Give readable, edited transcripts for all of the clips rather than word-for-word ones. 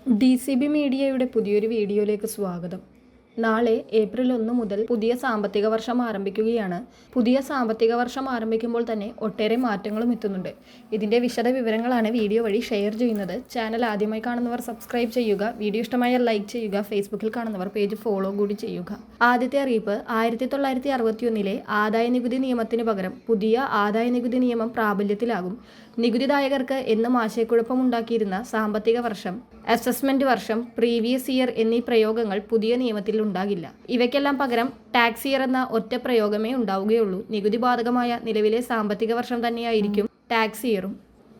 DCB മീഡിയയുടെ പുതിയൊരു വീഡിയോയിലേക്ക് സ്വാഗതം. നാളെ ഏപ്രിൽ 1 മുതൽ പുതിയ സാമ്പത്തിക വർഷം ആരംഭിക്കുകയാണ്. പുതിയ സാമ്പത്തിക വർഷം ആരംഭിക്കുമ്പോൾ തന്നെ ഒട്ടേറെ മാറ്റങ്ങളും എത്തുന്നുണ്ട്. ഇതിൻ്റെ വിശദ വിവരങ്ങളാണ് വീഡിയോ വഴി ഷെയർ ചെയ്യുന്നത്. ചാനൽ ആദ്യമായി കാണുന്നവർ സബ്സ്ക്രൈബ് ചെയ്യുക, വീഡിയോ ഇഷ്ടമായാൽ ലൈക്ക് ചെയ്യുക, ഫേസ്ബുക്കിൽ കാണുന്നവർ പേജ് ഫോളോ കൂടി ചെയ്യുക. ആദ്യത്തെ അറിയിപ്പ്, 1961 ആദായ നികുതി നിയമത്തിന് പകരം പുതിയ ആദായ നികുതി നിയമം പ്രാബല്യത്തിലാകും. നികുതിദായകർക്ക് എന്നും ആശയക്കുഴപ്പമുണ്ടാക്കിയിരുന്ന സാമ്പത്തിക വർഷം, അസസ്മെന്റ് വർഷം, പ്രീവിയസ് ഇയർ എന്നീ പ്രയോഗങ്ങൾ പുതിയ നിയമത്തിൽ ഉണ്ടാകില്ല. ഇവയ്ക്കെല്ലാം പകരം ടാക്സ് ഇയർ എന്ന ഒറ്റ പ്രയോഗമേ ഉണ്ടാവുകയുള്ളൂ. നികുതി ബാധകമായ നിലവിലെ സാമ്പത്തിക വർഷം തന്നെയായിരിക്കും ടാക്സ് ഇയറും.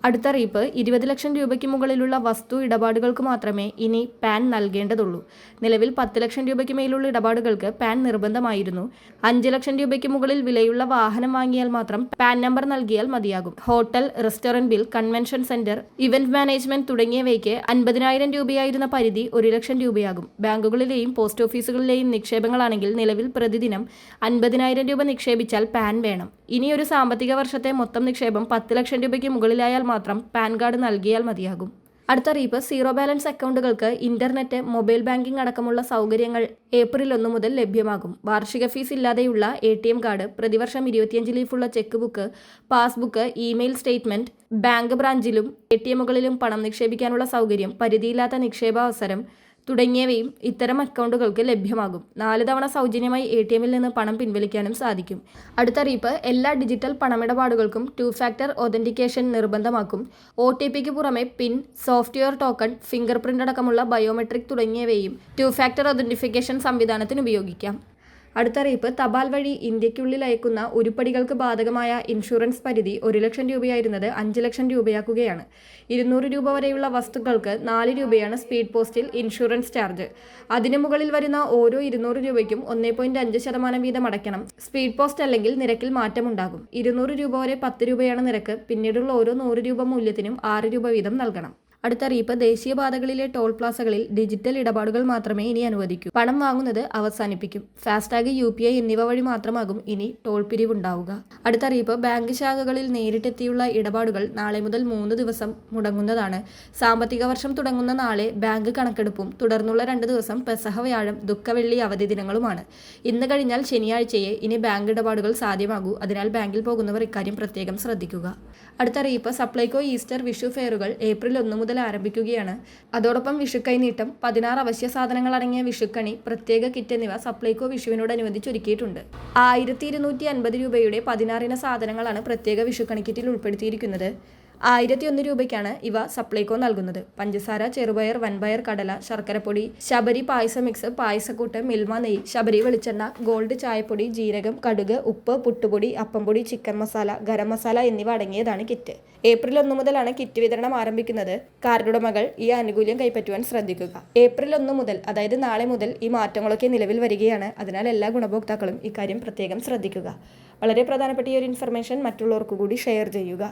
അടുത്തറിയിപ്പ്, 20 ലക്ഷം രൂപയ്ക്ക് മുകളിലുള്ള വസ്തു ഇടപാടുകൾക്ക് മാത്രമേ ഇനി പാൻ നൽകേണ്ടതുള്ളൂ. നിലവിൽ 10 ലക്ഷം രൂപയ്ക്ക് മേലുള്ള ഇടപാടുകൾക്ക് പാൻ നിർബന്ധമായിരുന്നു. 5 ലക്ഷം രൂപയ്ക്ക് മുകളിൽ വിലയുള്ള വാഹനം വാങ്ങിയാൽ മാത്രം പാൻ നമ്പർ നൽകിയാൽ മതിയാകും. Hotel, restaurant bill, convention centre, event management തുടങ്ങിയവയ്ക്ക് 50,000 രൂപയായിരുന്ന പരിധി 1 ലക്ഷം രൂപയാകും. ബാങ്കുകളിലെയും പോസ്റ്റ് ഓഫീസുകളിലെയും നിക്ഷേപങ്ങളാണെങ്കിൽ നിലവിൽ പ്രതിദിനം 50,000 രൂപ നിക്ഷേപിച്ചാൽ പാൻ വേണം. ഇനി ഒരു സാമ്പത്തിക വർഷത്തെ മൊത്തം നിക്ഷേപം 10 ലക്ഷം രൂപയ്ക്ക് മുകളിലായാൽ മാത്രം പാൻ കാർഡ് നൽകിയാൽ മതിയാകും. അടുത്തറിയിപ്പ്, സീറോ ബാലൻസ് അക്കൗണ്ടുകൾക്ക് ഇന്റർനെറ്റ്, മൊബൈൽ ബാങ്കിംഗ് അടക്കമുള്ള സൗകര്യങ്ങൾ ഏപ്രിൽ 1 മുതൽ ലഭ്യമാകും. വാർഷിക ഫീസ് ഇല്ലാതെയുള്ള ATM കാർഡ്, പ്രതിവർഷം 25 ലീഫുള്ള cheque book, passbook, email statement, bank ബ്രാഞ്ചിലും ATMകളിലും പണം നിക്ഷേപിക്കാനുള്ള സൗകര്യം, പരിധിയില്ലാത്ത നിക്ഷേപാവസരം തുടങ്ങിയവയും ഇത്തരം അക്കൗണ്ടുകൾക്ക് ലഭ്യമാകും. 4 തവണ സൗജന്യമായി ATMൽ നിന്ന് പണം പിൻവലിക്കാനും സാധിക്കും. അടുത്തറിയിപ്പ്, എല്ലാ ഡിജിറ്റൽ പണമിടപാടുകൾക്കും 2 ഫാക്ടർ ഒതന്റിക്കേഷൻ നിർബന്ധമാക്കും. OTPക്ക് പുറമെ പിൻ, സോഫ്റ്റ്വെയർ ടോക്കൺ, ഫിംഗർ പ്രിന്റ് അടക്കമുള്ള ബയോമെട്രിക് തുടങ്ങിയവയും 2 ഫാക്ടർ ഒതന്റിഫിക്കേഷൻ സംവിധാനത്തിന് ഉപയോഗിക്കാം. അടുത്തറിയിപ്പ്, തപാൽ വഴി ഇന്ത്യക്കുള്ളിൽ അയക്കുന്ന ഉരുപ്പടികൾക്ക് ബാധകമായ ഇൻഷുറൻസ് പരിധി 1 ലക്ഷം രൂപയായിരുന്നത് 5 ലക്ഷം രൂപയാക്കുകയാണ്. 200 രൂപ വരെയുള്ള വസ്തുക്കൾക്ക് 4 രൂപയാണ് സ്പീഡ് പോസ്റ്റിൽ ഇൻഷുറൻസ് ചാർജ്. അതിനു മുകളിൽ വരുന്ന ഓരോ 200 രൂപയ്ക്കും 1.5% വീതം അടയ്ക്കണം. സ്പീഡ് പോസ്റ്റ് അല്ലെങ്കിൽ നിരക്കിൽ മാറ്റമുണ്ടാകും. 200 രൂപ വരെ 10 രൂപയാണ് നിരക്ക്. പിന്നീടുള്ള ഓരോ 100 രൂപ മൂല്യത്തിനും 6 രൂപ വീതം നൽകണം. അടുത്തറിയിപ്പ്, ദേശീയപാതകളിലെ ടോൾ പ്ലാസകളിൽ ഡിജിറ്റൽ ഇടപാടുകൾ മാത്രമേ ഇനി അനുവദിക്കൂ. പണം വാങ്ങുന്നത് അവസാനിപ്പിക്കും. ഫാസ്ടാഗ്, UPI എന്നിവ വഴി മാത്രമാകും ഇനി ടോൾ പിരിവുണ്ടാവുക. അടുത്തറിയിപ്പ്, ബാങ്ക് ശാഖകളിൽ നേരിട്ടെത്തിയുള്ള ഇടപാടുകൾ നാളെ മുതൽ 3 ദിവസം മുടങ്ങുന്നതാണ്. സാമ്പത്തിക വർഷം തുടങ്ങുന്ന നാളെ ബാങ്ക് കണക്കെടുപ്പും തുടർന്നുള്ള 2 ദിവസം പെസഹ, വ്യാഴം, ദുഃഖവെള്ളി അവധി ദിനങ്ങളുമാണ്. ഇന്ന് കഴിഞ്ഞാൽ ശനിയാഴ്ചയെ ഇനി ബാങ്ക് ഇടപാടുകൾ സാധ്യമാകൂ. അതിനാൽ ബാങ്കിൽ പോകുന്നവർ ഇക്കാര്യം പ്രത്യേകം ശ്രദ്ധിക്കുക. അടുത്തറിയിപ്പ്, സപ്ലൈകോ ഈസ്റ്റർ, വിഷു ഫെയറുകൾ ഏപ്രിൽ 1 മുതൽ ആരംഭിക്കുകയാണ്. അതോടൊപ്പം വിഷുക്കൈനീട്ടം, 16 അവശ്യ സാധനങ്ങൾ അടങ്ങിയ വിഷുക്കണി, പ്രത്യേക കിറ്റ് എന്നിവ സപ്ലൈകോ വിഷുവിനോടനുബന്ധിച്ച് ഒരുക്കിയിട്ടുണ്ട്. 1250 രൂപയുടെ 16 ഇന സാധനങ്ങളാണ് പ്രത്യേക വിഷുക്കണി കിറ്റിൽ ഉൾപ്പെടുത്തിയിരിക്കുന്നത്. 1001 രൂപയ്ക്കാണ് ഇവ സപ്ലൈകോ നൽകുന്നത്. പഞ്ചസാര, ചെറുപയർ, വൻപയർ, കടല, ശർക്കരപ്പൊടി, ശബരി പായസ മിക്സ്, പായസക്കൂട്ട്, മിൽമ നെയ്യ്, ശബരി വെളിച്ചെണ്ണ, ഗോൾഡ് ചായപ്പൊടി, ജീരകം, കടുക്, ഉപ്പ്, പുട്ടുപൊടി, അപ്പംപൊടി, ചിക്കൻ മസാല, ഗരം മസാല എന്നിവ അടങ്ങിയതാണ് കിറ്റ്. ഏപ്രിൽ 1 മുതലാണ് കിറ്റ് വിതരണം ആരംഭിക്കുന്നത്. കാർഡുടമകൾ ഈ ആനുകൂല്യം കൈപ്പറ്റുവാൻ ശ്രദ്ധിക്കുക. ഏപ്രിൽ 1 മുതൽ, അതായത് നാളെ മുതൽ ഈ മാറ്റങ്ങളൊക്കെ നിലവിൽ വരികയാണ്. അതിനാൽ എല്ലാ ഗുണഭോക്താക്കളും ഇക്കാര്യം പ്രത്യേകം ശ്രദ്ധിക്കുക. വളരെ പ്രധാനപ്പെട്ട ഈ ഒരു ഇൻഫർമേഷൻ മറ്റുള്ളവർക്ക് കൂടി ഷെയർ ചെയ്യുക.